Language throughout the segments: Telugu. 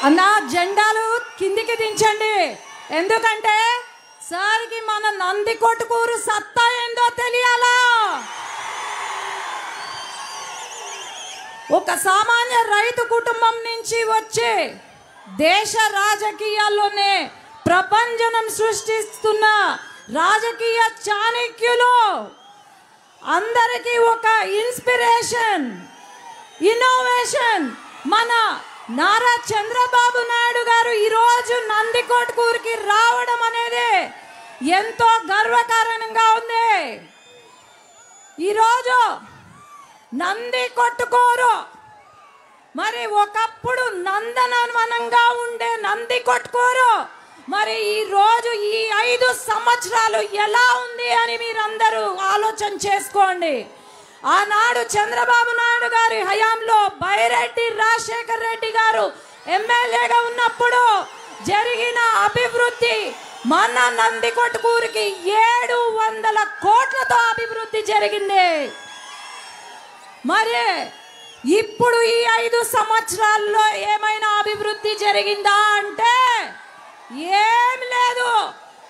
అన్న జెండాలు కిందికి దించండి. ఎందుకంటే సార్కి మన నందికొట్కూరు సత్తా ఏందో తెలియాలా. ఒక సామాన్య రైతు కుటుంబం నుంచి వచ్చి దేశ రాజకీయాల్లోనే ప్రపంచం సృష్టిస్తున్న రాజకీయ చాణక్యులు అందరికీ ఒక ఇన్స్పిరేషన్, ఇన్నోవేషన్ మన నారా చంద్రబాబు నాయుడు గారు ఈరోజు నందికొట్కూరుకి రావడం అనేది ఎంతో గర్వకారణంగా ఉంది. ఈరోజు నందికొట్కూరు మరి ఒకప్పుడు నందనవనంగా ఉండే నందికొట్కూరు మరి ఈ రోజు ఈ 5 సంవత్సరాలు ఎలా ఉంది అని మీరందరూ ఆలోచన చేసుకోండి. ఆనాడు చంద్రబాబు నాయుడు గారి హయాంలో బైరెడ్డి రాజశేఖర్ రెడ్డి గారు ఎమ్మెల్యేగా ఉన్నప్పుడు జరిగిన అభివృద్ధి మన నందికొట్కూరుకి 700 కోట్లతో అభివృద్ధి జరిగింది. మరి ఇప్పుడు ఈ 5 సంవత్సరాల్లో ఏమైనా అభివృద్ధి జరిగిందా అంటే ఏం లేదు.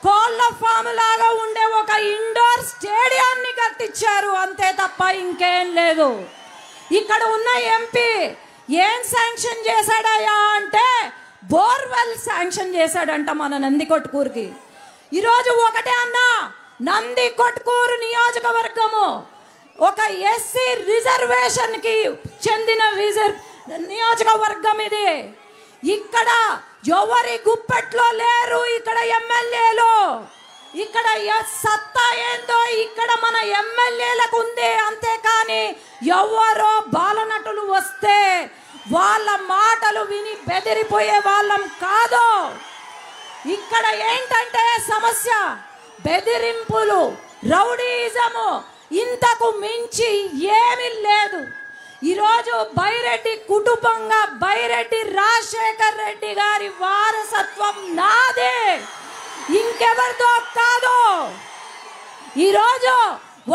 కోళ్ళ ఫామ్ లాగా ఉండే ఒక ఇండోర్ స్టేడియాన్ని కట్టించారు అంతే తప్ప ఇంకేం లేదు. ఇక్కడ ఉన్న ఎంపీ ఏం శాంక్షన్ చేశాడయ్యా అంటే బోర్వెల్ శాంక్షన్ చేశాడంట మన నందికొట్కూరుకి. ఈరోజు ఒకటే అన్న, నందికొట్కూరు నియోజకవర్గము ఒక ఎస్సీ రిజర్వేషన్కి చెందిన నియోజకవర్గం ఇది. ఇక్కడ ఎవరి గుప్పెట్లో లేరు ఇక్కడ ఎమ్మెల్యేలు. ఇక్కడ సత్తా ఏందో ఇక్కడ మన ఎమ్మెల్యేలకు ఉంది. అంతేకాని ఎవరో బాలనటులు వస్తే వాళ్ళ మాటలు విని బెదిరిపోయే వాళ్ళం కాదు. ఇక్కడ ఏంటంటే సమస్య బెదిరింపులు, రౌడీజము, ఇంతకు మించి ఏమీ లేదు. ఈరోజు బైరెడ్డి కుటుంబంగా బైరెడ్డి రాజశేఖర్ రెడ్డి గారి వారసత్వం నాదే, ఇంకెవరితో కాదు. ఈరోజు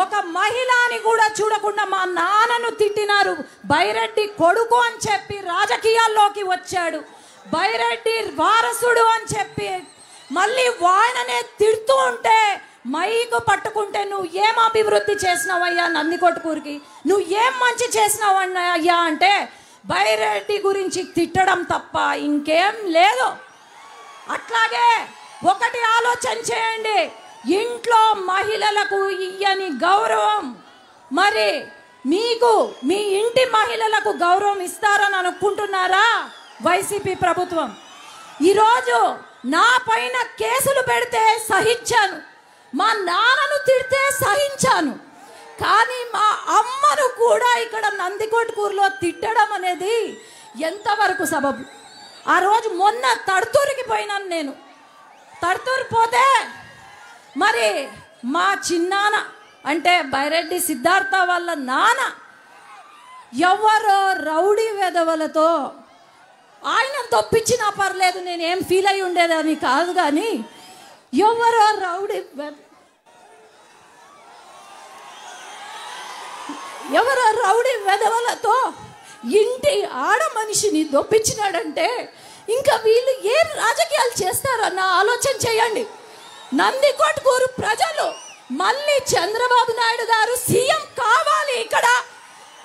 ఒక మహిళని కూడా చూడకుండా మా నాన్నను తిట్టినారు. బైరెడ్డి కొడుకు అని చెప్పి రాజకీయాల్లోకి వచ్చాడు. బైరెడ్డి వారసుడు అని చెప్పి మళ్ళీ వాయననే తిడుతూ ఉంటే మైకు పట్టుకుంటే నువ్వు ఏం అభివృద్ధి చేసినావయ్యా నందికొట్కూరుకి, నువ్వు ఏం మంచి చేసినావయ్యా అంటే బైరెడ్డి గురించి తిట్టడం తప్ప ఇంకేం లేదు. అట్లాగే ఒకటి ఆలోచన చేయండి, ఇంట్లో మహిళలకు ఇయ్యని గౌరవం మరి మీకు మీ ఇంటి మహిళలకు గౌరవం ఇస్తారని అనుకుంటున్నారా వైసీపీ ప్రభుత్వం? ఈరోజు నా పైన కేసులు పెడితే సహించాను, మా నాన్నను తిడితే సహించాను, కానీ మా అమ్మను కూడా ఇక్కడ నందికొట్కూరులో తిట్టడం అనేది ఎంతవరకు సబబు? ఆ రోజు మొన్న తడుతూరికి పోయినాను నేను. తడుతూరు పోతే మరి మా చిన్నాన్న అంటే బైరెడ్డి సిద్ధార్థ వాళ్ళ నాన్న ఎవరో రౌడీ వెధవలతో ఆయన తప్పించినా పర్లేదు, నేనేం ఫీల్ అయి ఉండేదని కాదు, కానీ ఎవరో రౌడీ వెధవలతో ఇంటి ఆడ మనిషిని దొప్పించినాడంటే ఇంకా వీళ్ళు ఏం రాజకీయాలు చేస్తారన్న ఆలోచన చేయండి. నందికొట్కూరు ప్రజలు మళ్ళీ చంద్రబాబు నాయుడు గారు సీఎం కావాలి. ఇక్కడ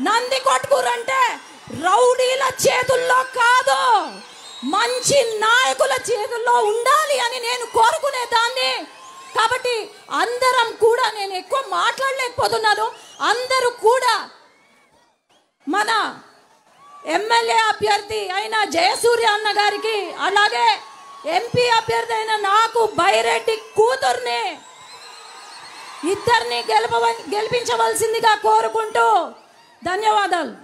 నందికొట్కూరు అంటే రౌడీల చేతుల్లో కాదు, మంచి నాయకుల చేతుల్లో ఉండాలి అని నేను కోరుకునేదాన్ని. కాబట్టి అందరం కూడా, నేను ఎక్కువ మాట్లాడలేకపోతున్నాను, అందరూ కూడా మన ఎమ్మెల్యే అభ్యర్థి అయిన జయసూర్య అన్న గారికి అలాగే ఎంపీ అభ్యర్థి అయిన నాకు బైరెడ్డి కూతుర్ని ఇద్దరిని గెలిపించవలసిందిగా కోరుకుంటూ ధన్యవాదాలు.